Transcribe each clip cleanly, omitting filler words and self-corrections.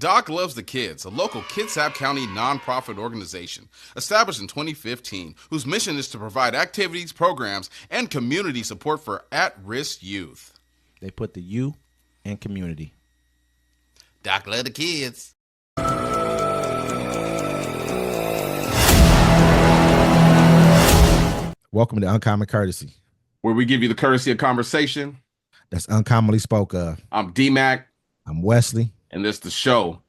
Doc Loves the Kids, a local Kitsap County nonprofit organization established in 2015 whose mission is to provide activities, programs, and community support for at-risk youth. They put the U in community. Doc Loves the Kids. Welcome to Uncommon Courtesy, where we give you the courtesy of conversation that's uncommonly spoke of. I'm D-Mac. I'm Wesley. And this is the show.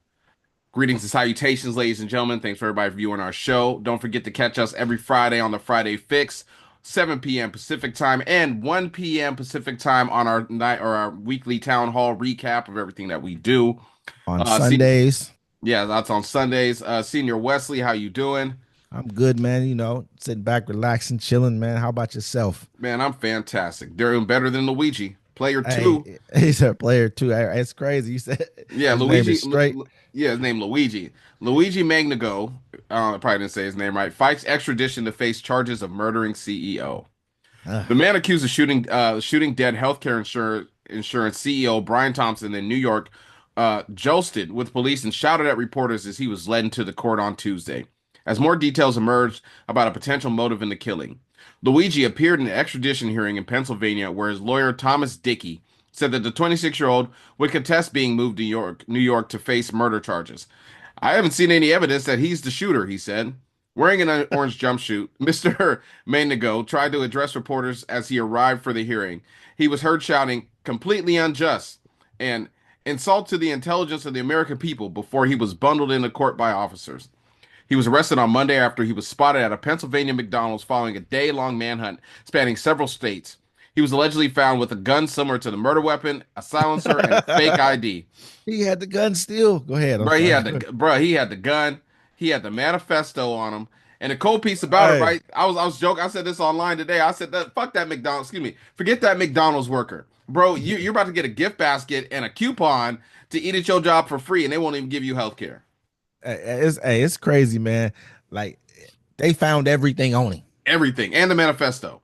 Greetings and salutations, ladies and gentlemen. Thanks for everybody viewing our show. Don't forget to catch us every Friday on the Friday Fix, 7 p.m. Pacific time and 1 p.m. Pacific time on our night or our weekly town hall recap of everything that we do on Sundays. That's on Sundays. Senior Wesley, how you doing? I'm good, man. You know, sitting back, relaxing, chilling, man. How about yourself? Man, I'm fantastic. Doing better than Luigi. Player 2. He's a player 2. It's crazy. You said, yeah, Luigi. Straight. His name Luigi. Luigi Magnago. I probably didn't say his name right. Fights extradition to face charges of murdering CEO. The man accused of shooting dead healthcare insurance CEO Brian Thompson in New York jousted with police and shouted at reporters as he was led into the court on Tuesday, as more details emerged about a potential motive in the killing. Luigi appeared in an extradition hearing in Pennsylvania where his lawyer Thomas Dickey said that the 26-year-old would contest being moved to New York to face murder charges. I haven't seen any evidence that he's the shooter, he said. Wearing an orange jumpsuit, Mr. Maynago tried to address reporters as he arrived for the hearing. He was heard shouting, "completely unjust," and "insult to the intelligence of the American people" before he was bundled into court by officers. He was arrested on Monday after he was spotted at a Pennsylvania McDonald's following a day-long manhunt spanning several states. He was allegedly found with a gun similar to the murder weapon, a silencer, and a fake ID. He had the gun still. Go ahead. He had the gun. He had the manifesto on him. And the cool piece about it, right? I was joking. I said this online today. I said that fuck that McDonald's. Excuse me. Forget that McDonald's worker, bro. You're about to get a gift basket and a coupon to eat at your job for free, and they won't even give you health care. It's crazy, man. Like, they found everything on him. Everything. And the manifesto.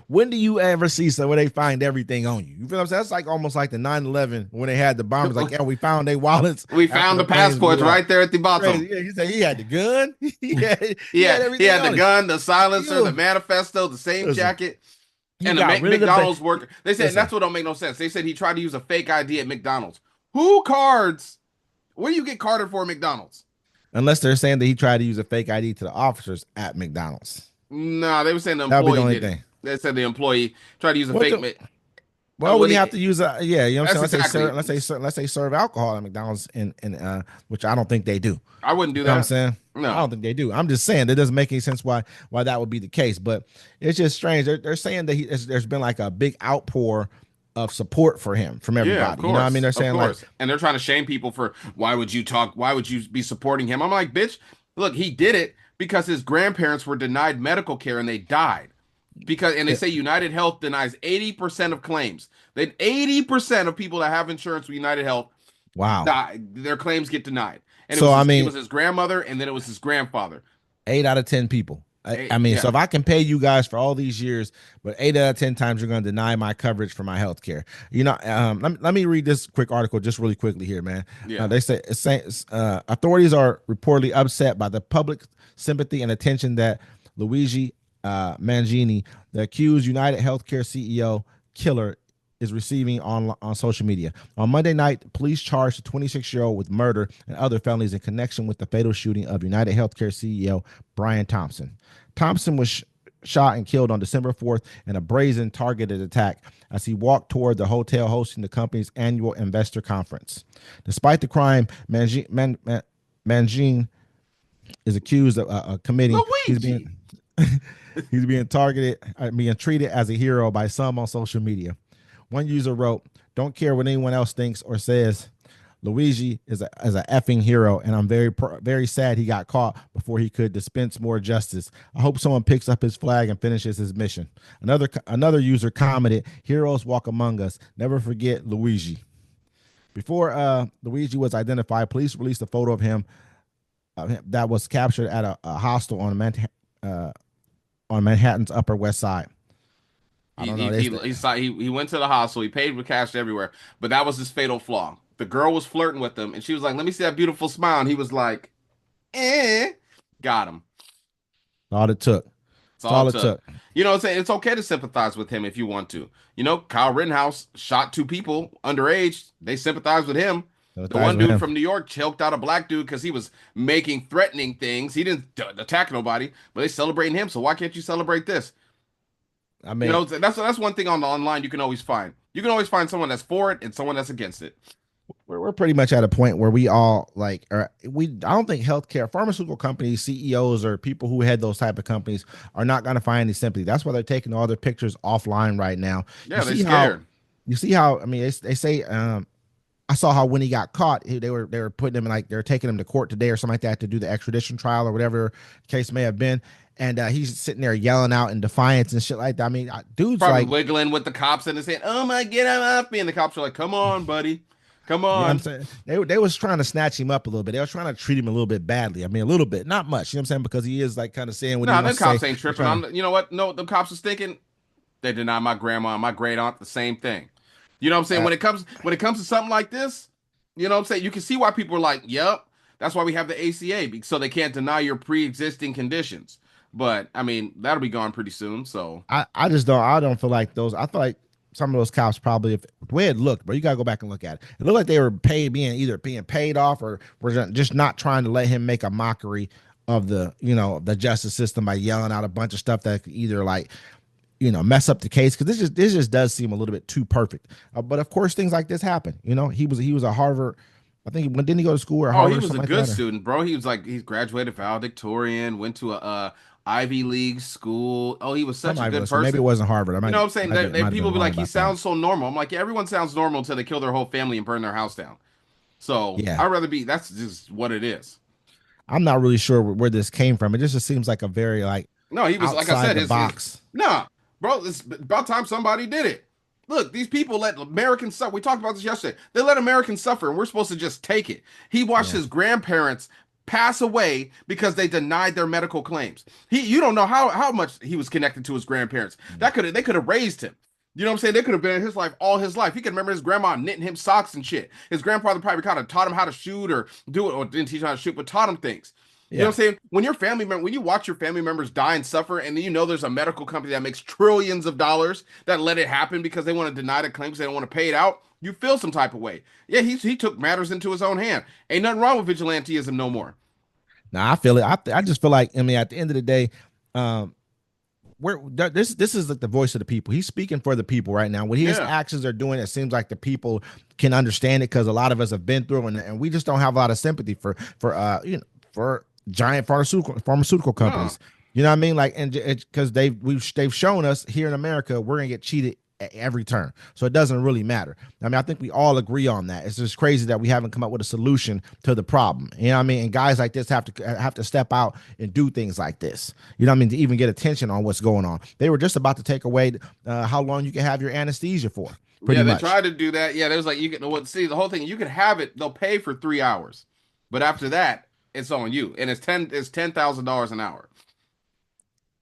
When do you ever see where they find everything on you? You feel what I'm saying? That's like almost like the 9/11 when they had the bombers. Like, yeah, we found their wallets. We found the passports right there at the bottom. Yeah, he said he had the gun. he had the gun, the silencer, the manifesto, the same jacket. And the McDonald's worker. They said that's what don't make no sense. They said he tried to use a fake ID at McDonald's. Who cards? Where do you get carded for McDonald's? Unless they're saying that he tried to use a fake ID to the officers at McDonald's. No, they were saying the employee did it. They said the employee tried to use a fake. Well, we have to use you know what I'm saying? Let's say serve alcohol at McDonald's, in which I don't think they do. I wouldn't do that. You know what I'm saying? No, I don't think they do. I'm just saying that doesn't make any sense why that would be the case. But it's just strange. They're saying that there's been like a big outpour of support for him from everybody. Yeah, of course, you know what I mean? They're saying like, and they're trying to shame people for why would you be supporting him? I'm like, bitch, look, he did it because his grandparents were denied medical care and they died. They say United Health denies 80% of claims. That 80% of people that have insurance with United Health, their claims get denied. And it was his grandmother, and then it was his grandfather. 8 out of 10 people. So if I can pay you guys for all these years, but 8 out of 10 times you're going to deny my coverage for my health care. You know, let me read this quick article just really quickly here, man. Yeah. They say authorities are reportedly upset by the public sympathy and attention that Luigi Mangini, the accused UnitedHealthcare CEO killer, is receiving on social media. On Monday night, police charged the 26-year-old with murder and other felonies in connection with the fatal shooting of UnitedHealthcare CEO Brian Thompson. Thompson was shot and killed on December 4th in a brazen targeted attack as he walked toward the hotel hosting the company's annual investor conference. Despite the crime, Mangine is accused of committing. He's being treated as a hero by some on social media. One user wrote, "Don't care what anyone else thinks or says. Luigi is a effing hero, and I'm very sad he got caught before he could dispense more justice. I hope someone picks up his flag and finishes his mission." Another user commented, "Heroes walk among us. Never forget Luigi." Before Luigi was identified, police released a photo of him that was captured at a hostel on Manhattan's Upper West Side. I don't know. He went to the hostel. He paid with cash everywhere, but that was his fatal flaw. The girl was flirting with him, and she was like, "Let me see that beautiful smile." And he was like, "Eh." Got him. All it took. That's That's all all it it took. took. You know, it's okay to sympathize with him if you want to. You know, Kyle Rittenhouse shot two people underage. They sympathize with him. The Sympathize one with dude him. from New York choked out a black dude because he was making threatening things. He didn't attack nobody, but they celebrating him. So why can't you celebrate this? I You mean, know, that's one thing on the online you can always find. You can always find someone that's for it and someone that's against it. we're pretty much at a point where we all like I don't think healthcare pharmaceutical companies CEOs or people who head those type of companies are not going to find any sympathy. That's why they're taking all their pictures offline right now. you Yeah, they see how scared. you see how I mean they say I saw how when he got caught they were putting him in, like, they're taking him to court today or something like that to do the extradition trial or whatever the case may have been, and he's sitting there yelling out in defiance and shit like that. I mean, dude's Probably like, wiggling with the cops in his hand. Oh my god, I'm off me. And the cops are like, come on, buddy. Come you know what I'm on. saying? They was trying to snatch him up a little bit. They was trying to treat him a little bit badly. I mean, a little bit, not much. You know what I'm saying? Because he is like kind of saying what he Nah, them wants to say. cops ain't They're tripping. trying to, You know what? No, the cops was thinking they denied my grandma and my great aunt the same thing. You know what I'm saying? uh, When it comes to something like this, you know what I'm saying? You can see why people are like, "Yep, that's why we have the ACA, so they can't deny your pre-existing conditions." But I mean, that'll be gone pretty soon. So I don't feel like those. I feel like some of those cops probably, if the way it looked, but you gotta go back and look at it. It looked like they were being paid off, or were just not trying to let him make a mockery of the justice system by yelling out a bunch of stuff that could either, like, mess up the case, because this just does seem a little bit too perfect. But of course, things like this happen. He was a Harvard. I think when didn't he go to school or oh, he Harvard or was a something like good that? Or student, bro. He was like he's graduated valedictorian, went to a Ivy League school. Oh, he was such some a Ivy good League, so maybe it person. wasn't Harvard. I You might know what I'm saying? might be might have People been be wrong like, he about that. sounds so normal. I'm like, yeah, everyone sounds normal until they kill their whole family and burn their house down. So Yeah, I'd rather be. That's just what it is. I'm not really sure where this came from. It just seems like a very, like, No, he was like I outside said. the His box. nah, bro. It's about time somebody did it. Look, these people let Americans suffer. We talked about this yesterday. They let Americans suffer, and we're supposed to just take it. He watched Yeah. his grandparents pass away because they denied their medical claims. You don't know how much he was connected to his grandparents. They could have raised him. You know what I'm saying? They could have been in his life all his life. He can remember his grandma knitting him socks and shit. His grandfather probably kind of taught him how to shoot or do it, or didn't teach him how to shoot, but taught him things. You know Yeah. what I'm saying? When you watch your family members die and suffer, and then you know there's a medical company that makes trillions of dollars that let it happen because they want to deny the claims, they don't want to pay it out, you feel some type of way. Yeah, he took matters into his own hand. Ain't nothing wrong with vigilanteism no more. Now I feel it. I just feel like, I mean, at the end of the day, um, this is like the voice of the people. He's speaking for the people right now. What his Yeah. actions are doing, it seems like the people can understand it, because a lot of us have been through, and we just don't have a lot of sympathy for giant pharmaceutical No. companies. You know what I mean? Like, and because they've shown us here in America we're gonna get cheated at every turn, so it doesn't really matter. I mean, I think we all agree on that. It's just crazy that we haven't come up with a solution to the problem. You know what I mean? And guys like this have to step out and do things like this. You know what I mean? To even get attention on what's going on. They were just about to take away how long you can have your anesthesia for, pretty Yeah, they much. tried to do that. Yeah, there's like you can what see the whole thing. You can have it. They'll pay for 3 hours, but after that, it's on you, and it's $10,000 an hour.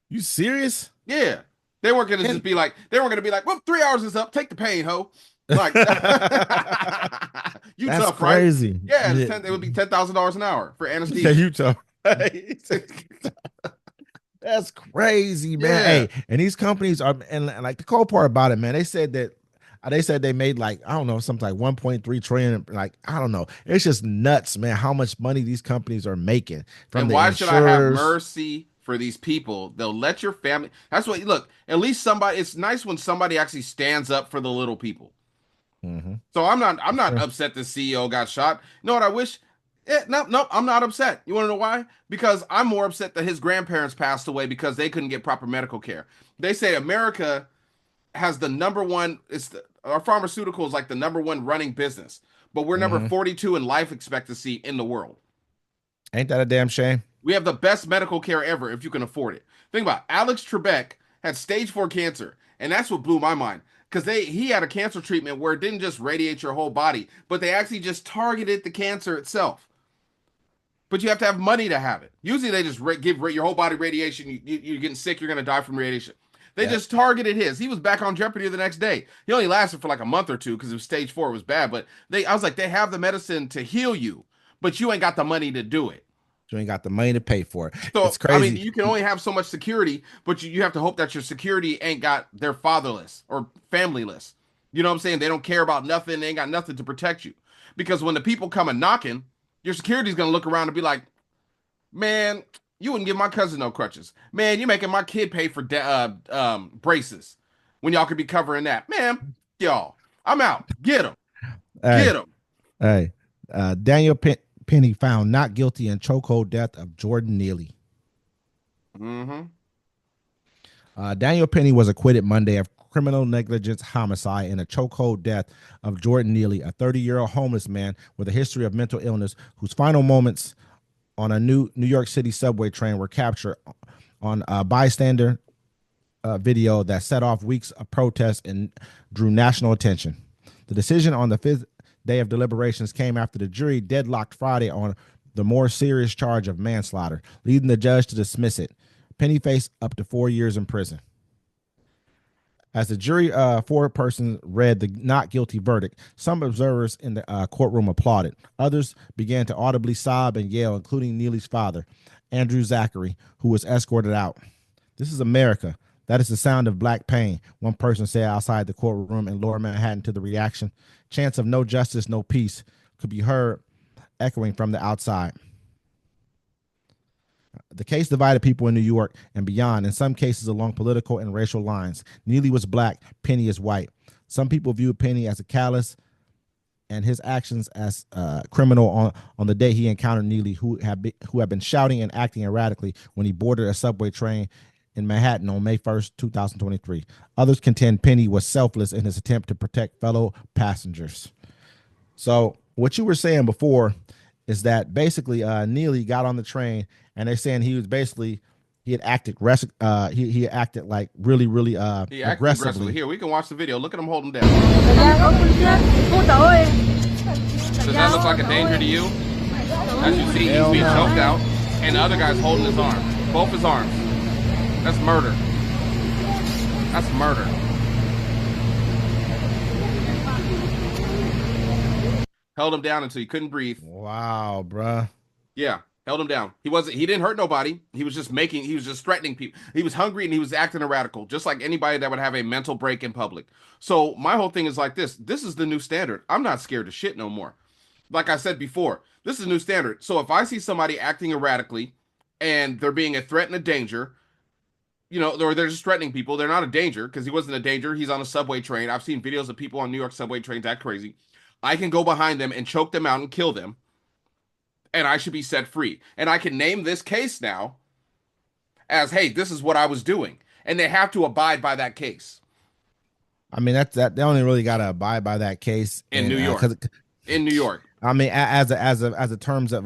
You serious? Yeah, they weren't gonna And just be like well, 3 hours is up. Take the pain, ho. Like you that's tough, right? crazy. Yeah, Yeah, it would be $10,000 an hour for yeah, anesthesia. Utah. That's crazy, man. Yeah, Hey, and these companies are, and like the cool part about it, man, they said they made, like, I don't know, something like 1.3 trillion. Like, I don't know. It's just nuts, man, how much money these companies are making from and the why should I have insurers. mercy for these people? They'll let your family. That's what look. At least somebody. It's nice when somebody actually stands up for the little people. Mm-hmm. So I'm not Sure. upset the CEO got shot. You know what I wish? No, I'm not upset. You want to know why? Because I'm more upset that his grandparents passed away because they couldn't get proper medical care. They say America has the number one. Our pharmaceutical is like the number one running business, but we're number Mm-hmm. 42 in life expectancy in the world. Ain't that a damn shame? We have the best medical care ever if you can afford it. Think about it. Alex Trebek had stage 4 cancer, and that's what blew my mind because he had a cancer treatment where it didn't just radiate your whole body, but they actually just targeted the cancer itself. But you have to have money to have it. Usually they just give your whole body radiation. You're getting sick, you're going to die from radiation. They just targeted his. He was back on Jeopardy the next day. He only lasted for like a month or two because it was stage 4. It was bad. But I was like, they have the medicine to heal you, but you ain't got the money to do it. You ain't got the money to pay for it. So, It's crazy. I mean, you can only have so much security, but you have to hope that your security ain't got they're fatherless or familyless. You know what I'm saying? They don't care about nothing. They ain't got nothing to protect you. Because when the people come and knocking, your security's going to look around and be like, man, you wouldn't give my cousin no crutches. Man, you're making my kid pay for braces when y'all could be covering that. Man, y'all, I'm out. Get him. Get him. Hey, Daniel Penny found not guilty in chokehold death of Jordan Neely. Daniel Penny was acquitted Monday of criminal negligence homicide in a chokehold death of Jordan Neely, a 30-year-old homeless man with a history of mental illness whose final moments on a New York City subway train were captured on a bystander video that set off weeks of protests and drew national attention. The decision on the 5th day of deliberations came after the jury deadlocked Friday on the more serious charge of manslaughter, leading the judge to dismiss it. Penny faced up to 4 years in prison. As the jury four-person read the not guilty verdict, some observers in the courtroom applauded. Others began to audibly sob and yell, including Neely's father, Andrew Zachary, who was escorted out. "This is America. That is the sound of black pain," one person said outside the courtroom in Lower Manhattan to the reaction. Chants of no justice, no peace could be heard echoing from the outside. The case divided people in New York and beyond, in some cases along political and racial lines. Neely was black, Penny is white. Some people viewed Penny as a callous and his actions as criminal on the day he encountered Neely, who had been shouting and acting erratically when he boarded a subway train in Manhattan on May 1st, 2023. Others contend Penny was selfless in his attempt to protect fellow passengers. So what you were saying before is that basically Neely got on the train and they're saying he had acted he acted like really aggressively. Here, we can watch the video. Look at him holding down. Does that look like a danger to you? As you see, he's being choked out and the other guy's holding his arm. Both his arms. That's murder. That's murder. Held him down until he couldn't breathe. Wow, bruh. Yeah, held him down. He didn't hurt nobody. He was just threatening people. He was hungry and he was acting erratic, just like anybody that would have a mental break in public. So my whole thing is like this. This is the new standard. I'm not scared of shit no more. Like I said before, this is a new standard. So if I see somebody acting erratically and they're being a threat and a danger, or they're just threatening people, they're not a danger because he wasn't a danger. He's on a subway train. I've seen videos of people on New York subway trains act crazy. I can go behind them and choke them out and kill them, and I should be set free. And I can name this case now as, hey, this is what I was doing. And they have to abide by that case. I mean, they only really got to abide by that case in New York. In New York. I mean, as a terms of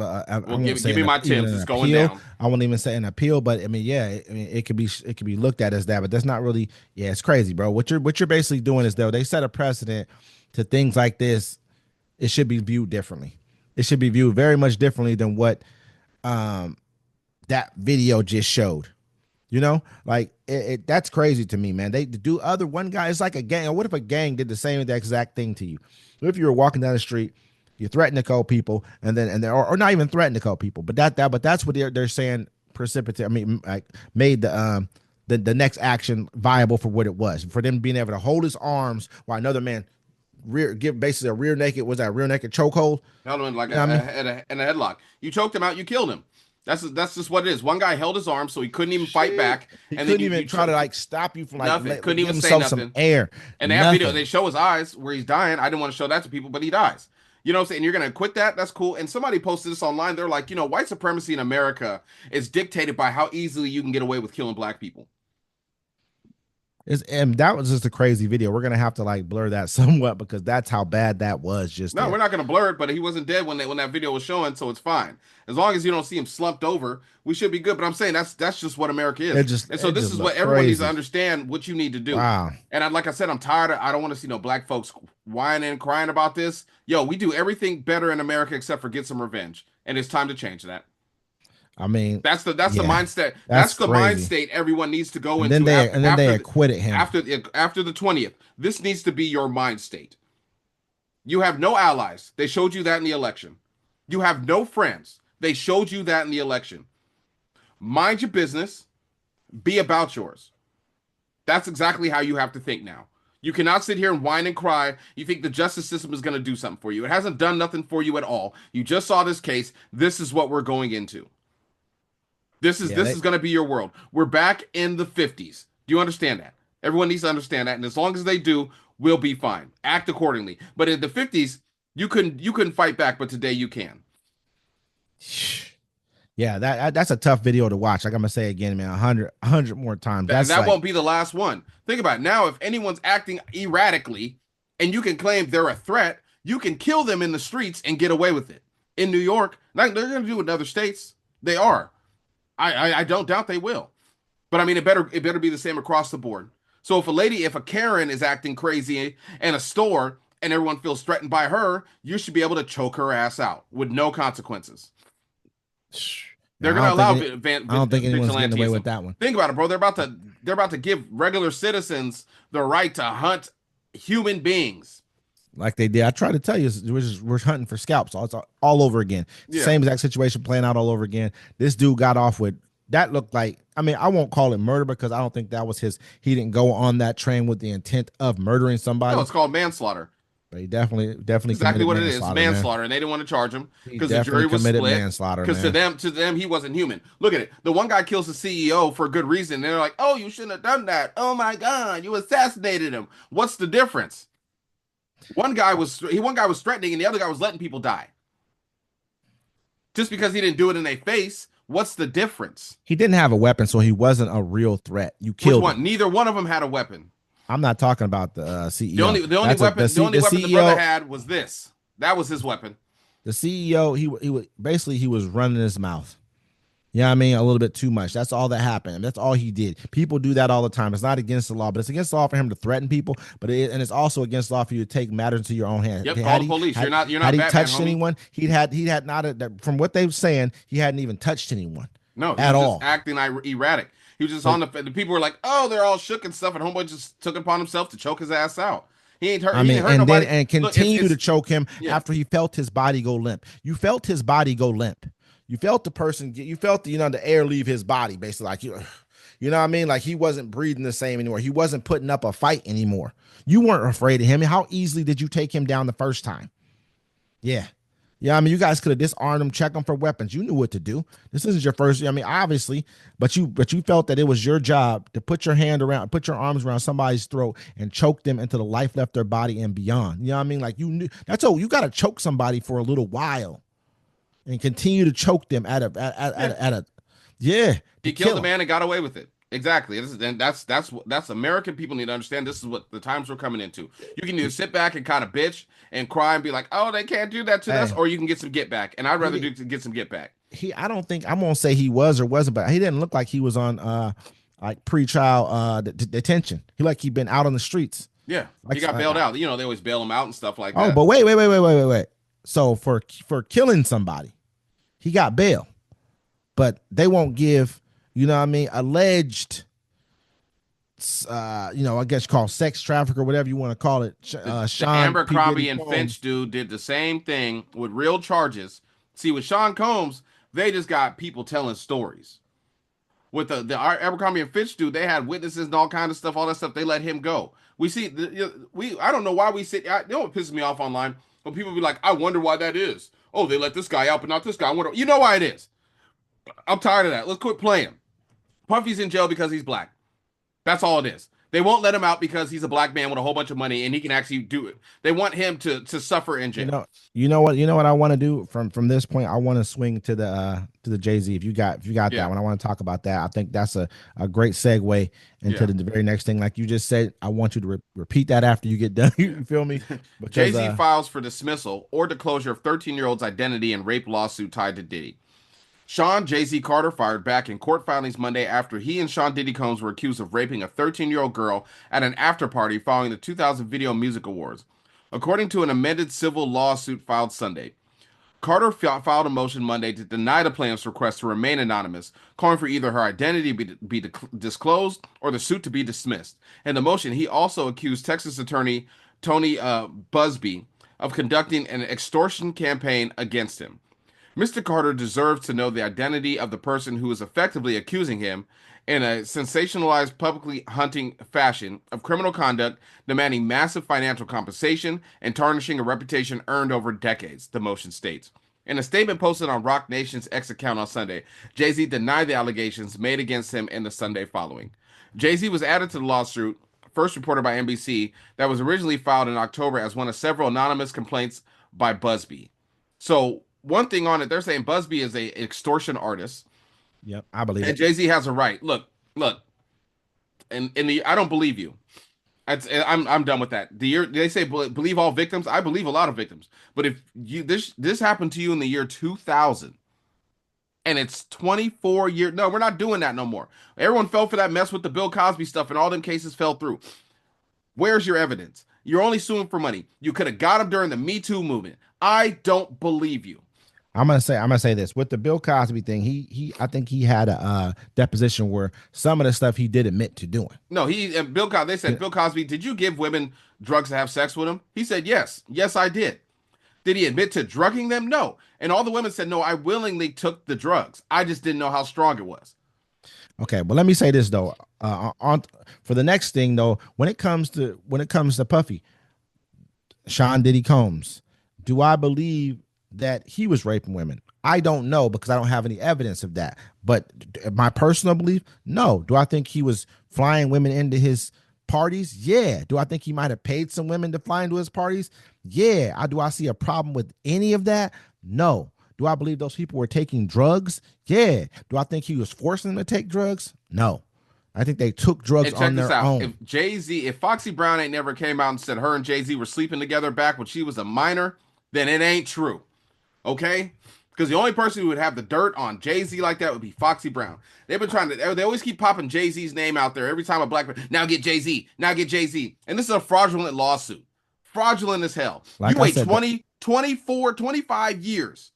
give me my tips. It's going down. I won't even say an appeal, but I mean, yeah, I mean, it could be looked at as that, but that's not really. Yeah, it's crazy, bro. What you're basically doing is, though, they set a precedent to things like this. It should be viewed differently. It should be viewed very much differently than what that video just showed. Like that's crazy to me, man. They do one guy. It's like a gang. What if a gang did the same exact thing to you? What if you were walking down the street, you threaten to call people, and not even threaten to call people, but that's what they're saying precipitate. I mean, like made the next action viable for what it was, for them being able to hold his arms while another man give basically a rear naked chokehold. Held him like in a headlock. You choked him out. You killed him. That's just what it is. One guy held his arm so he couldn't even fight back. He couldn't even try to like stop you from like nothing. Couldn't even say nothing. Some air. And they have video. They show his eyes where he's dying. I didn't want to show that to people, but he dies. You know what I'm saying? You're going to quit that? That's cool. And somebody posted this online. They're like, white supremacy in America is dictated by how easily you can get away with killing black people. And that was just a crazy video. We're gonna have to like blur that somewhat because that's how bad that was. We're not gonna blur it, but he wasn't dead when that video was showing, so it's fine. As long as you don't see him slumped over, we should be good. But I'm saying that's just what America is. This is what everyone needs to understand what you need to do. Wow. And like I said, I'm tired. I don't want to see no black folks whining and crying about this. We do everything better in America except for get some revenge, and it's time to change that. I mean, That's the yeah, mindset. that's That's the mind crazy. state everyone needs to go And then into they acquitted him. after the 20th. This needs to be your mind state. You have no allies. They showed you that in the election. You have no friends. They showed you that in the election. Mind your business. Be about yours. That's exactly how you have to think now. You cannot sit here and whine and cry. You think the justice system is going to do something for you. It hasn't done nothing for you at all. You just saw this case. This is what we're going into. This is going to be your world. We're back in the 50s. Do you understand that? Everyone needs to understand that, and as long as they do, we'll be fine. Act accordingly. But in the 50s, you couldn't fight back, but today you can. Yeah, that's a tough video to watch. Like I'm gonna say again, man, 100 more times. That won't be the last one. Think about it. Now, if anyone's acting erratically, and you can claim they're a threat, you can kill them in the streets and get away with it. In New York, like they're going to do it in other states. They are. I don't doubt they will. But I mean, it better be the same across the board. So if a Karen is acting crazy in a store and everyone feels threatened by her, you should be able to choke her ass out with no consequences. They're going to allow I don't think anyone's getting away with that one. Think about it, bro. They're about to give regular citizens the right to hunt human beings. Like they did. I try to tell you, we're hunting for scalps all over again. Yeah. Same exact situation playing out all over again. This dude got off with, that looked like, I mean, I won't call it murder because I don't think that was he didn't go on that train with the intent of murdering somebody. No, it's called manslaughter. But he definitely exactly what it is, manslaughter, man. And they didn't want to charge him because the jury was split. Manslaughter because to them he wasn't human. Look at it. The one guy kills the CEO for a good reason. And they're like, oh, you shouldn't have done that. Oh my God, you assassinated him. What's the difference? One guy was threatening, and the other guy was letting people die. Just because he didn't do it in their face, what's the difference? He didn't have a weapon, so he wasn't a real threat. You killed him. Neither one of them had a weapon. I'm not talking about the CEO. The only weapon the brother had was this. That was his weapon. The CEO, he was running his mouth. You know what I mean? A little bit too much. That's all that happened. That's all he did. People do that all the time. It's not against the law, but it's against the law for him to threaten people. And it's also against the law for you to take matters into your own hands. Yep, call the police. You're not. Had he touched anyone, he had not. From what they were saying, he hadn't even touched anyone. No, at all. Just acting erratic. He was just on the people were like, oh, they're all shook and stuff, and homeboy just took it upon himself to choke his ass out. He ain't hurt. I mean, he ain't hurt nobody. And continue to choke him after he felt his body go limp. You felt his body go limp. You felt the person. You felt the air leave his body, basically, like you know what I mean. Like he wasn't breathing the same anymore. He wasn't putting up a fight anymore. You weren't afraid of him. How easily did you take him down the first time? Yeah. I mean, you guys could have disarmed him, check him for weapons. You knew what to do. This isn't your first. I mean, obviously, but you felt that it was your job to put your arms around somebody's throat and choke them until the life left their body and beyond. You know what I mean? Like you knew that's all. You got to choke somebody for a little while and continue to choke them at a. He killed the man and got away with it. Exactly. And that's American people need to understand. This is what the times we're coming into. You can either sit back and kind of bitch and cry and be like, oh, they can't do that to us, or you can get some get back. And I'd rather get some get back. I don't think I'm gonna say he was or wasn't, but he didn't look like he was on like pre-trial detention. He'd been out on the streets. Yeah, he got bailed out. They always bail him out and stuff like that. Oh, but wait. So for killing somebody, he got bail, but they won't give. You know what I mean? Alleged, I guess called sex trafficker, or whatever you want to call it. The Abercrombie and Finch dude did the same thing with real charges. See, with Shawn Combs, they just got people telling stories. With the Abercrombie and Finch dude, they had witnesses and all kind of stuff, all that stuff. They let him go. We see, I don't know why we sit. You know what pisses me off online? When people be like, I wonder why that is. Oh, they let this guy out, but not this guy. I wonder. You know why it is. I'm tired of that. Let's quit playing. Puffy's in jail because he's black. That's all it is. They won't let him out because he's a black man with a whole bunch of money and he can actually do it. They want him to suffer in jail. You know what I want to do from this point. I want to swing to the Jay-Z. If you got that one, I want to talk about that. I think that's a great segue into the very next thing. Like you just said, I want you to repeat that after you get done. You feel me? Jay-Z files for dismissal or disclosure of 13-year-old's identity in rape lawsuit tied to Diddy. Shawn Jay-Z Carter fired back in court filings Monday after he and Sean Diddy Combs were accused of raping a 13-year-old girl at an after-party following the 2000 Video Music Awards, according to an amended civil lawsuit filed Sunday. Carter filed a motion Monday to deny the plaintiff's request to remain anonymous, calling for either her identity be disclosed or the suit to be dismissed. In the motion, he also accused Texas attorney Tony Busby of conducting an extortion campaign against him. Mr. Carter deserves to know the identity of the person who is effectively accusing him in a sensationalized, publicly hunting fashion of criminal conduct, demanding massive financial compensation and tarnishing a reputation earned over decades, the motion states. In a statement posted on Roc Nation's X account on Sunday, Jay-Z denied the allegations made against him in the Sunday following. Jay-Z was added to the lawsuit, first reported by NBC, that was originally filed in October as one of several anonymous complaints by Busby. So one thing on it, they're saying Busby is a extortion artist. Yep, I believe and it. Jay-Z has a right. Look, and in the I don't believe you. I'm done with that. They say believe all victims. I believe a lot of victims. But if this happened to you in the year 2000 and it's 24 years, no, we're not doing that no more. Everyone fell for that mess with the Bill Cosby stuff, and all them cases fell through. Where's your evidence? You're only suing for money. You could have got him during the Me Too movement. I don't believe you. I'm gonna say this with the Bill Cosby thing. I think he had a deposition where some of the stuff he did admit to doing. No, Bill Cosby. They said, Bill Cosby, did you give women drugs to have sex with him? He said, yes, I did. Did he admit to drugging them? No. And all the women said, no, I willingly took the drugs. I just didn't know how strong it was. Okay, but let me say this though. For the next thing though, when it comes to Puffy, Sean Diddy Combs, do I believe that he was raping women? I don't know because I don't have any evidence of that. But my personal belief, no. Do I think he was flying women into his parties? Yeah. Do I think he might have paid some women to fly into his parties? Yeah. Do I see a problem with any of that? No. Do I believe those people were taking drugs? Yeah. Do I think he was forcing them to take drugs? No. I think they took drugs on their own. If Foxy Brown ain't never came out and said her and Jay-Z were sleeping together back when she was a minor, then it ain't true. Okay? Because the only person who would have the dirt on Jay-Z like that would be Foxy Brown. They've been trying to, they always keep popping Jay-Z's name out there every time a black man, now get Jay-Z. And this is a fraudulent lawsuit. Fraudulent as hell. Like you wait 20, 24, 25 years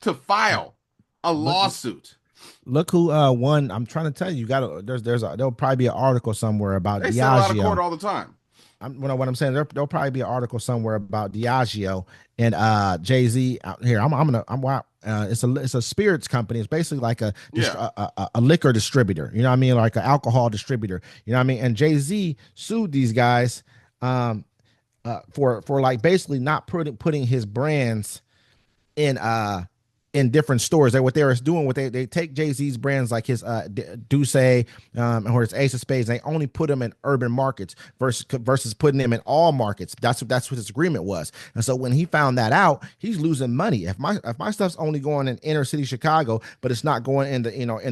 to file a lawsuit. Look who won. I'm trying to tell you, there'll probably be an article somewhere about Diageo. They sell out of court all the time. What I'm saying, there'll probably be an article somewhere about Diageo and Jay-Z out here. It's a spirits company. It's basically like a liquor distributor. You know what I mean? Like an alcohol distributor. You know what I mean? And Jay-Z sued these guys for like basically not putting his brands in different stores. What they were doing, they take Jay-Z's brands like his Douce or his Ace of Spades, and they only put them in urban markets versus putting them in all markets. That's what his agreement was. And so when he found that out, he's losing money. If my stuff's only going in inner city Chicago, but it's not going in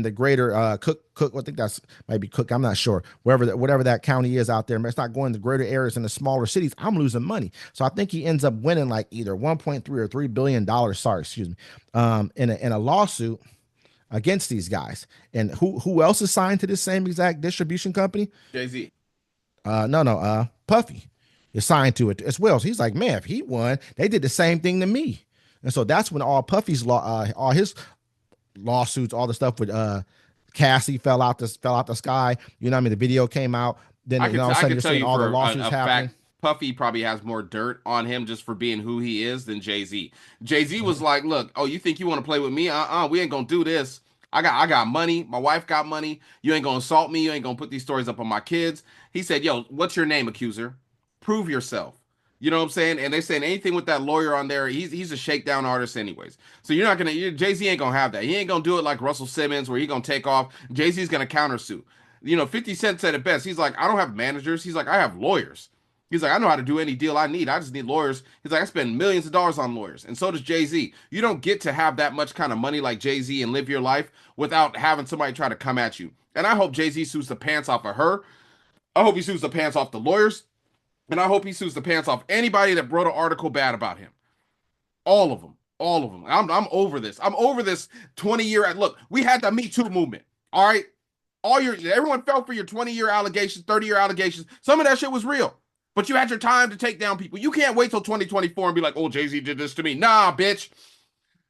the greater Cook, I think that's might be Cook, I'm not sure, whatever that county is out there, it's not going to greater areas in the smaller cities, I'm losing money. So I think he ends up winning like either 1.3 or $3 billion, in a lawsuit against these guys. And who else is signed to this same exact distribution company? Jay-Z. No, Puffy is signed to it as well. So he's like, man, if he won, they did the same thing to me. And so that's when all Puffy's all his lawsuits, all the stuff with Cassie fell out the sky. You know what I mean? The video came out. Then all of a sudden you're seeing all the lawsuits happening. Puffy probably has more dirt on him just for being who he is than Jay-Z. Jay-Z was like, look, oh, you think you want to play with me? We ain't gonna do this. I got money. My wife got money. You ain't gonna assault me. You ain't gonna put these stories up on my kids. He said, yo, what's your name, accuser? Prove yourself. You know what I'm saying? And they saying anything with that lawyer on there, he's a shakedown artist anyways. So you're not gonna, Jay-Z ain't gonna have that. He ain't gonna do it like Russell Simmons where he gonna take off. Jay-Z's gonna countersue. 50 Cent said it best. He's like, I don't have managers. He's like, I have lawyers. He's like, I know how to do any deal I need. I just need lawyers. He's like, I spend millions of dollars on lawyers. And so does Jay-Z. You don't get to have that much kind of money like Jay-Z and live your life without having somebody try to come at you. And I hope Jay-Z sues the pants off of her. I hope he sues the pants off the lawyers. And I hope he sues the pants off anybody that wrote an article bad about him. All of them. All of them. I'm over this. I'm over this 20-year. Look, we had the Me Too movement. All right. Everyone fell for your 20-year allegations, 30-year allegations. Some of that shit was real. But you had your time to take down people. You can't wait till 2024 and be like, oh, Jay-Z did this to me. Nah, bitch.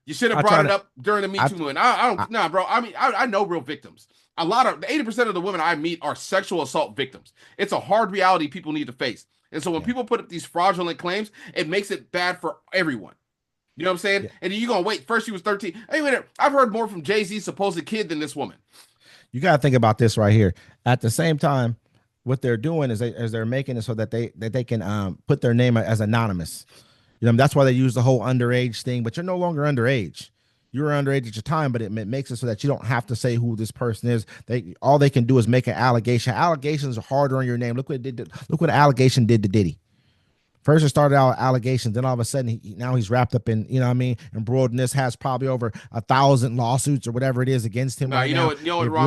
You should have brought it up during the Me Too movement. I don't, nah, bro. I mean, I know real victims. A lot of 80% of the women I meet are sexual assault victims. It's a hard reality people need to face. And so when people put up these fraudulent claims, it makes it bad for everyone. You know what I'm saying? And you're going to wait. First, she was 13. Hey, wait, I've heard more from Jay-Z's supposed kid than this woman. You got to think about this right here. At the same time, what they're doing is they're making it so that they can put their name as anonymous. You know, that's why they use the whole underage thing, but you're no longer underage. You were underage at your time, but it makes it so that you don't have to say who this person is. All they can do is make an allegation. Allegations are harder on your name. Look what it did. Look what an allegation did to Diddy. First, it started out with allegations. Then all of a sudden, now he's wrapped up in, embroiled in this, has probably over 1,000 lawsuits or whatever it is against him right now.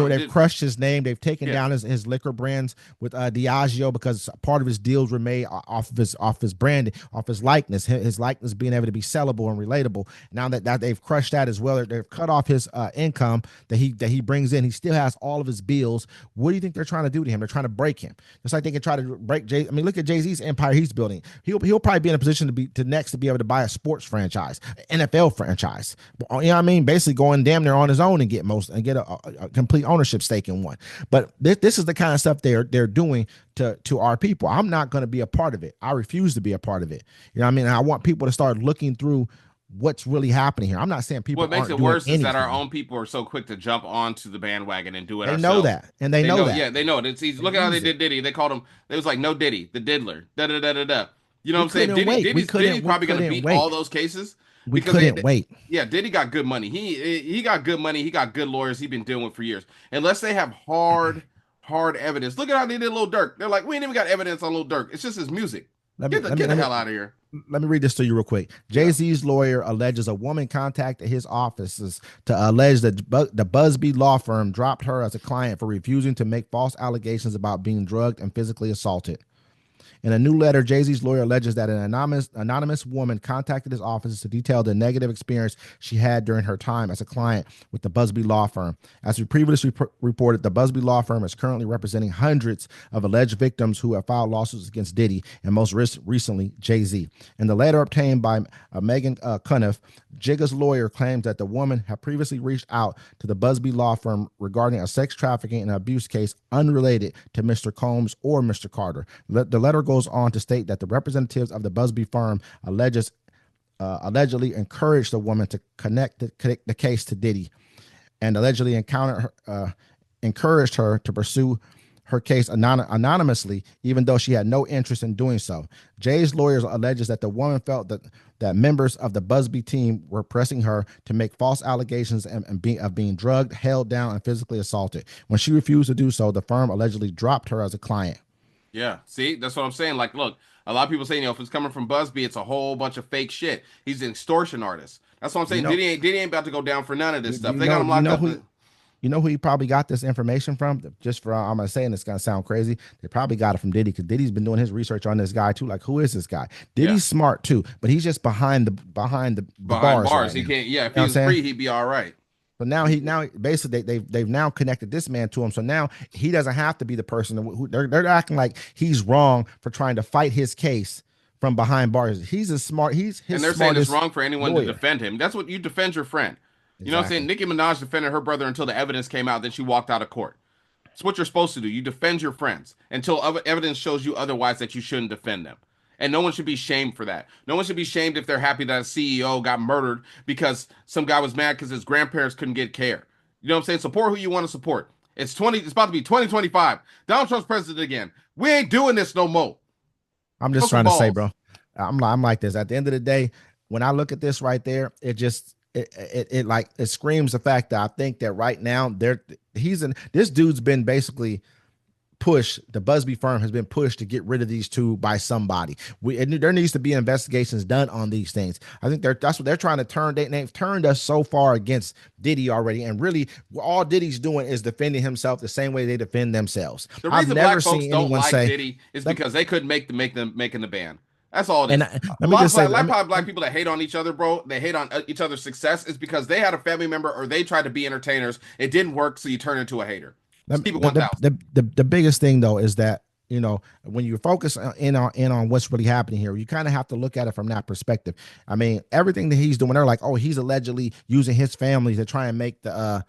They've crushed his name. They've taken down his liquor brands with Diageo because part of his deals were made off his brand, off his likeness, his likeness being able to be sellable and relatable. Now that they've crushed that as well, they've cut off his income that he brings in. He still has all of his bills. What do you think they're trying to do to him? They're trying to break him. Just like they can try to break Jay. I mean, look at Jay-Z's empire he's building. He'll probably be in a position to be able to buy a sports franchise, NFL franchise. You know what I mean? Basically going damn near on his own and get a complete ownership stake in one. But this is the kind of stuff they're doing to our people. I'm not going to be a part of it. I refuse to be a part of it. You know what I mean? I want people to start looking through what's really happening here. I'm not saying people. What makes it worse is that our own people are so quick to jump onto the bandwagon and do it. They know that, and they know that. Yeah, they know it. It's easy. Look at how they did Diddy. They called him. It was like no Diddy, the diddler. Da da da da da. You know what I'm saying? Diddy's probably going to beat all those cases. We couldn't wait. Yeah, Diddy got good money. He got good money. He got good lawyers. He's been dealing with for years. Unless they have hard evidence. Look at how they did Lil Durk. They're like, we ain't even got evidence on Lil Durk. It's just his music. Get the hell out of here. Let me read this to you real quick. Jay-Z's lawyer alleges a woman contacted his offices to allege that the Busby law firm dropped her as a client for refusing to make false allegations about being drugged and physically assaulted. In a new letter, Jay-Z's lawyer alleges that an anonymous woman contacted his offices to detail the negative experience she had during her time as a client with the Busby law firm. As we previously reported, the Busby law firm is currently representing hundreds of alleged victims who have filed lawsuits against Diddy and most recently Jay-Z. In the letter obtained by Megan Cuniff, Jigga's lawyer claims that the woman had previously reached out to the Busby law firm regarding a sex trafficking and abuse case unrelated to Mr. Combs or Mr. Carter. The letter goes on to state that the representatives of the Busby firm allegedly encouraged the woman to connect the case to Diddy and allegedly encouraged her to pursue her case anonymously, even though she had no interest in doing so. Jay's lawyers alleges that the woman felt that members of the Busby team were pressing her to make false allegations of being drugged, held down, and physically assaulted. When she refused to do so, the firm allegedly dropped her as a client. Yeah, see, that's what I'm saying. Like, look, a lot of people say, if it's coming from Busby, it's a whole bunch of fake shit. He's an extortion artist. That's what I'm saying. Diddy ain't about to go down for none of this stuff. They got him locked up. You know who he probably got this information from? I'm gonna say, and it's gonna sound crazy. They probably got it from Diddy because Diddy's been doing his reassurch on this guy too. Like, who is this guy? Diddy's smart too, but he's just behind the bars. Right, he can't. Yeah, if he was free, he'd be all right. But now basically they've now connected this man to him. So now he doesn't have to be the person who they're acting like he's wrong for trying to fight his case from behind bars. He's as smart. And they're saying it's wrong for anyone to defend him. That's what you defend your friend. You know what I'm saying? Nicki Minaj defended her brother until the evidence came out. Then she walked out of court. It's what you're supposed to do. You defend your friends until evidence shows you otherwise that you shouldn't defend them. And no one should be shamed for that. No one should be shamed if they're happy that a CEO got murdered because some guy was mad because his grandparents couldn't get care. You know what I'm saying? Support who you want to support. It's about to be 2025. Donald Trump's president again. We ain't doing this no more. I'm just trying to say, bro. I'm like this. At the end of the day, when I look at this right there, it screams the fact that I think that right now this dude's been basically pushed. The Busby firm has been pushed to get rid of these two by somebody. There needs to be investigations done on these things. I think that's what they're trying to turn. They've turned us so far against Diddy already, and really all Diddy's doing is defending himself the same way they defend themselves. The reason black folks don't like Diddy is because they couldn't make the ban. That's all it is. A lot of black people that hate on each other, bro, they hate on each other's success is because they had a family member or they tried to be entertainers. It didn't work, so you turn into a hater. The biggest thing, though, is that when you focus in on what's really happening here, you kind of have to look at it from that perspective. I mean, everything that he's doing, they're like, oh, he's allegedly using his family to try and make to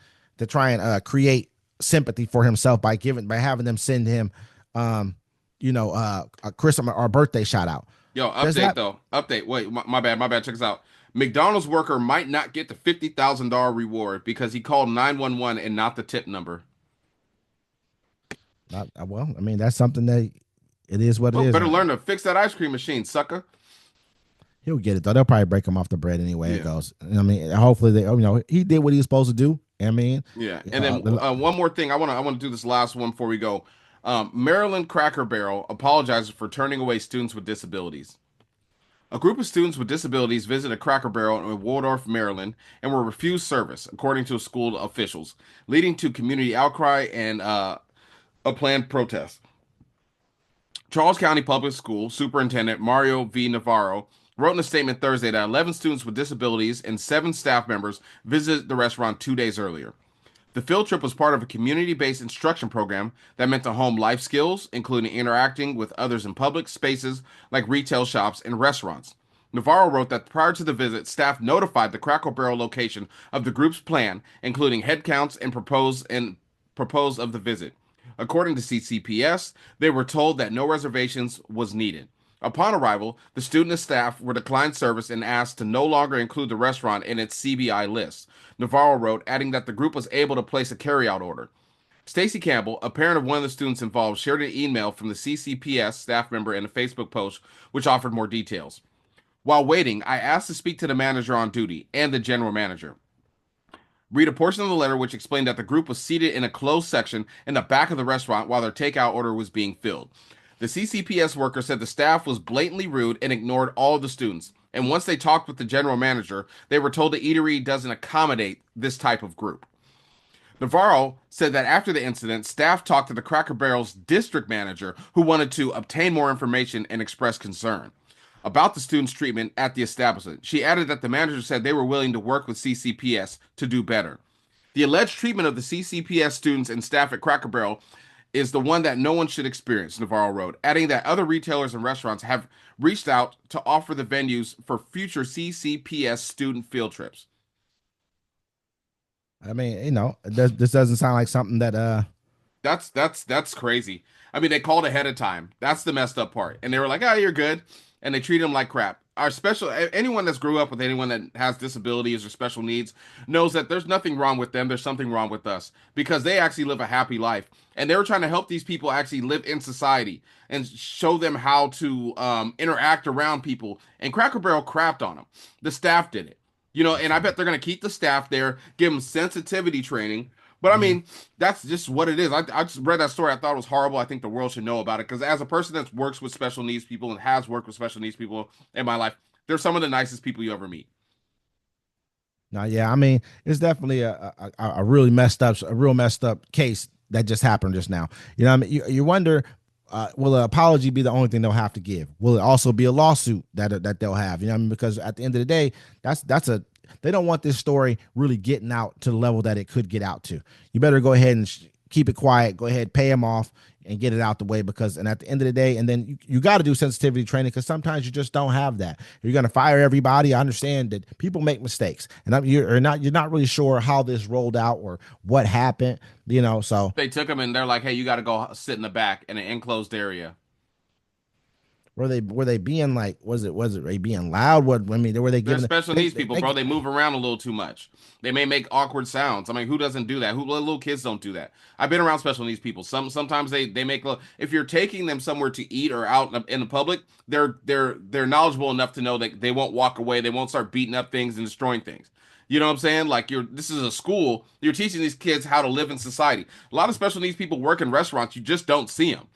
try and create sympathy for himself by having them send him, a Christmas or birthday shout out. Yo, Does update that? though. Update. Wait, my bad. My bad. Check this out. McDonald's worker might not get the $50,000 reward because he called 911 and not the tip number. Well, I mean, that's something that it is what it Well, is. better learn to fix that ice cream machine, sucker. He'll get it though. They'll probably break him off the bread anyway. It Yeah. goes. I mean, hopefully he did what he was supposed to do. I mean, Yeah. And then one more thing. I want to do this last one before we go. Maryland Cracker Barrel apologizes for turning away students with disabilities. A group of students with disabilities visited Cracker Barrel in Waldorf, Maryland, and were refused service, according to school officials, leading to community outcry and a planned protest. Charles County Public School Superintendent Mario V. Navarro wrote in a statement Thursday that 11 students with disabilities and 7 staff members visited the restaurant 2 days earlier. The field trip was part of a community-based instruction program that meant to home life skills, including interacting with others in public spaces like retail shops and restaurants. Navarro wrote that prior to the visit, staff notified the Cracker Barrel location of the group's plan, including headcounts and proposed of the visit. According to CCPS, they were told that no reservations was needed. Upon arrival, the student and staff were declined service and asked to no longer include the restaurant in its CBI list. Navarro wrote, adding that the group was able to place a carryout order. Stacy Campbell, a parent of one of the students involved, shared an email from the CCPS staff member in a Facebook post which offered more details. While waiting, I asked to speak to the manager on duty and the general manager. Read a portion of the letter which explained that the group was seated in a closed section in the back of the restaurant while their takeout order was being filled. The CCPS worker said the staff was blatantly rude and ignored all of the students. And once they talked with the general manager, they were told the eatery doesn't accommodate this type of group. Navarro said that after the incident, staff talked to the Cracker Barrel's district manager, who wanted to obtain more information and express concern about the students' treatment at the establishment. She added that the manager said they were willing to work with CCPS to do better. The alleged treatment of the CCPS students and staff at Cracker Barrel is the one that no one should experience, Navarro wrote, adding that other retailers and restaurants have reached out to offer the venues for future CCPS student field trips. I mean, this doesn't sound like something that That's crazy. I mean, they called ahead of time. That's the messed up part. And they were like, "Oh, you're good," and they treat them like crap. Our special anyone that's grew up with anyone that has disabilities or special needs knows that there's nothing wrong with them. There's something wrong with us because they actually live a happy life, and they were trying to help these people actually live in society and show them how to interact around people. And Cracker Barrel crapped on them. The staff did it. And I bet they're going to keep the staff there, give them sensitivity training. But I mean, that's just what it is. I just read that story. I thought it was horrible. I think the world should know about it because as a person that works with special needs people and has worked with special needs people in my life, they're some of the nicest people you ever meet. no, yeah, I mean, it's definitely a really real messed up case that just happened just now. I mean, you wonder, will an apology be the only thing they'll have to give? Will it also be a lawsuit that they'll have? What I mean, because at the end of the day, they don't want this story really getting out to the level that it could get out to. You better go ahead and keep it quiet. Go ahead, pay them off and get it out the way and at the end of the day, and then you got to do sensitivity training because sometimes you just don't have that. You're going to fire everybody. I understand that people make mistakes, and you're not really sure how this rolled out or what happened. So They took them and they're like, "Hey, you got to go sit in the back in an enclosed area." were they being like, was they being loud? What I mean, were they They're giving special needs people, bro. They move around a little too much. They may make awkward sounds. I mean, who doesn't do that? Who little kids don't do that? I've been around special needs people. Sometimes they make if you're taking them somewhere to eat or out in the public, they're knowledgeable enough to know that they won't walk away. They won't start beating up things and destroying things. You know what I'm saying? Like this is a school. You're teaching these kids how to live in society. A lot of special needs people work in restaurants. You just don't see them.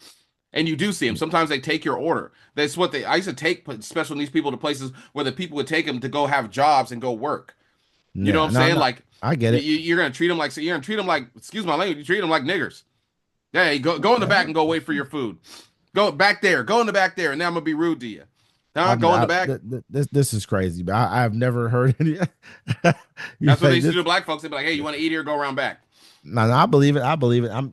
And you do see them. Sometimes they take your order. That's what I used to take special needs people to places where the people would take them to go have jobs and go work. You know what I'm saying? No, Like, I get it. you're gonna treat them like excuse my language. You treat them like niggers. Yeah, go in the back and go wait for your food. Go back there. Go in the back there, and then I'm gonna be rude to you. Now go in the back. This is crazy, but I've never heard any. That's what they used to do to black folks. They'd be like, "Hey, you want to eat here? Go around back." No, I believe it.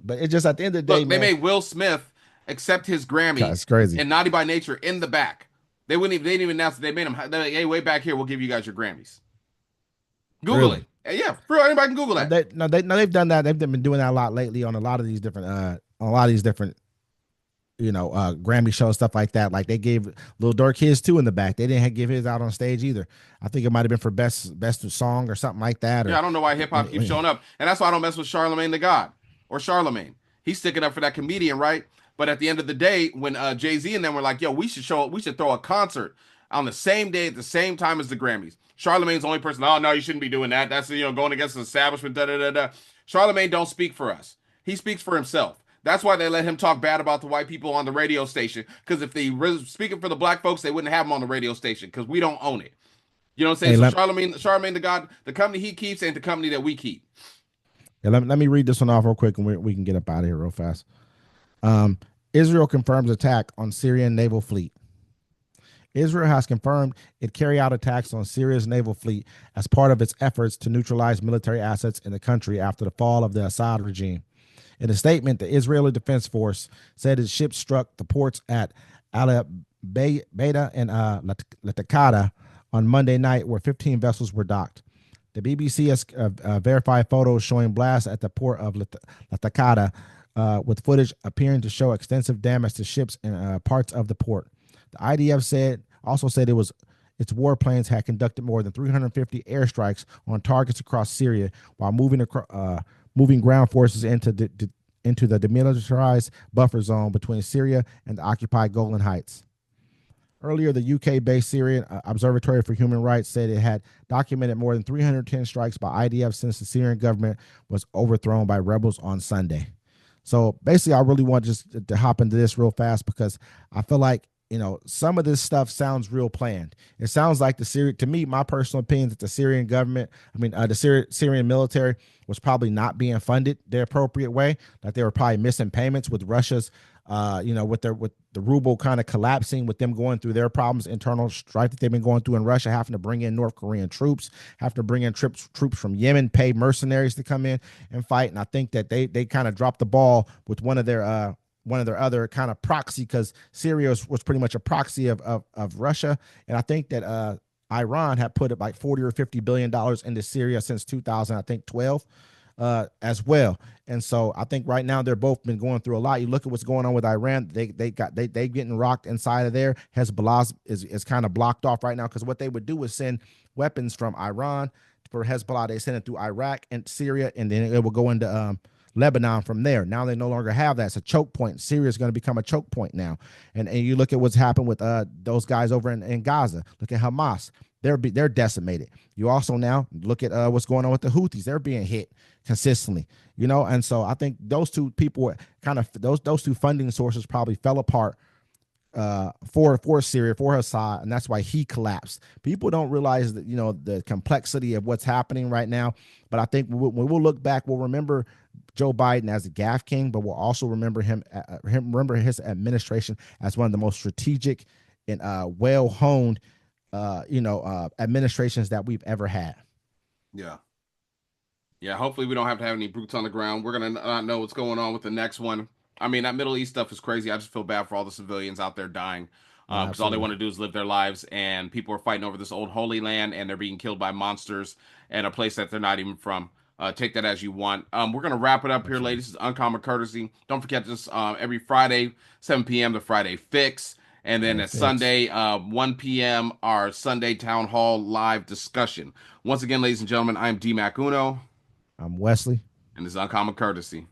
But it's just at the end of the day, Look, they made Will Smith accept his Grammy It's crazy. and Naughty by Nature in the back. They didn't even announce it. They made him. They're like, hey, way back here, we'll give you guys your Grammys. Google it. Really? Yeah, for real, anybody can Google that. They've done that. They've been doing that a lot lately on a lot of these different Grammy shows, stuff like that. Like they gave Lil Durk his too in the back. They didn't give his out on stage either. I think it might have been for best song or something like that. Yeah, I don't know why hip hop keeps showing up, and that's why I don't mess with Charlemagne the God or Charlemagne. He's sticking up for that comedian, right? But at the end of the day, when Jay-Z and them were like, "Yo, we should throw a concert on the same day at the same time as the Grammys." Charlemagne's the only person. Oh no, you shouldn't be doing that. That's going against the establishment. Da da da da. Charlemagne don't speak for us. He speaks for himself. That's why they let him talk bad about the white people on the radio station. Because if they were speaking for the black folks, they wouldn't have him on the radio station because we don't own it. You know what I'm saying? Hey, So Charlemagne the God, the company he keeps ain't the company that we keep. Yeah, let me read this one off real quick, and we can get up out of here real fast. Israel confirms attack on Syrian naval fleet. Israel has confirmed it carried out attacks on Syria's naval fleet as part of its efforts to neutralize military assets in the country after the fall of the Assad regime. In a statement, the Israeli Defense Force said its ships struck the ports at Al Beta and Latakata on Monday night, where 15 vessels were docked. The BBC has verified photos showing blasts at the port of Latakata, with footage appearing to show extensive damage to ships and parts of the port. The IDF also said its warplanes had conducted more than 350 airstrikes on targets across Syria while moving ground forces into the demilitarized buffer zone between Syria and the occupied Golan Heights. Earlier, the UK-based Syrian Observatory for Human Rights said it had documented more than 310 strikes by IDF since the Syrian government was overthrown by rebels on Sunday. So basically, I really want just to hop into this real fast because I feel like some of this stuff sounds real planned. It sounds like to me, my personal opinion, that the Syrian government, the Syrian military was probably not being funded the appropriate way. That they were probably missing payments with Russia's, with the ruble kind of collapsing, with them going through their problems, internal strife that they've been going through in Russia, having to bring in North Korean troops, have to bring in troops from Yemen, pay mercenaries to come in and fight. And I think that they kind of dropped the ball with one of their other kind of proxy, because Syria was pretty much a proxy of Russia. And I think that Iran had put like $40 or $50 billion into Syria since 2012 as well. And so I think right now they're both been going through a lot. You look at what's going on with Iran, they getting rocked inside of there. Hezbollah is kind of blocked off right now, because what they would do is send weapons from Iran for Hezbollah. They send it through Iraq and Syria, and then it will go into Lebanon from there. Now they no longer have that. It's a choke point. Syria is going to become a choke point now. And you look at what's happened with those guys over in Gaza. Look at Hamas. They're decimated. You also now look at what's going on with the Houthis. They're being hit consistently, and so I think those two people kind of those two funding sources probably fell apart for Syria, for Assad, and that's why he collapsed. People don't realize that the complexity of what's happening right now. But I think when we'll look back, we'll remember Joe Biden as the Gaff King, but we'll also remember remember his administration as one of the most strategic and well-honed administrations that we've ever had. Yeah, hopefully we don't have to have any brutes on the ground. We're gonna not know what's going on with the next one. I mean, that Middle East stuff is crazy. I just feel bad for all the civilians out there dying, because all they want to do is live their lives, and people are fighting over this old holy land, and they're being killed by monsters in a place that they're not even from. Take that as you want. We're going to wrap it up here, ladies. This is Uncommon Courtesy. Don't forget this every Friday, 7 p.m., the Friday Fix. And then at Sunday, 1 p.m., our Sunday Town Hall live discussion. Once again, ladies and gentlemen, I'm D. Mac Uno. I'm Wesley. And this is Uncommon Courtesy.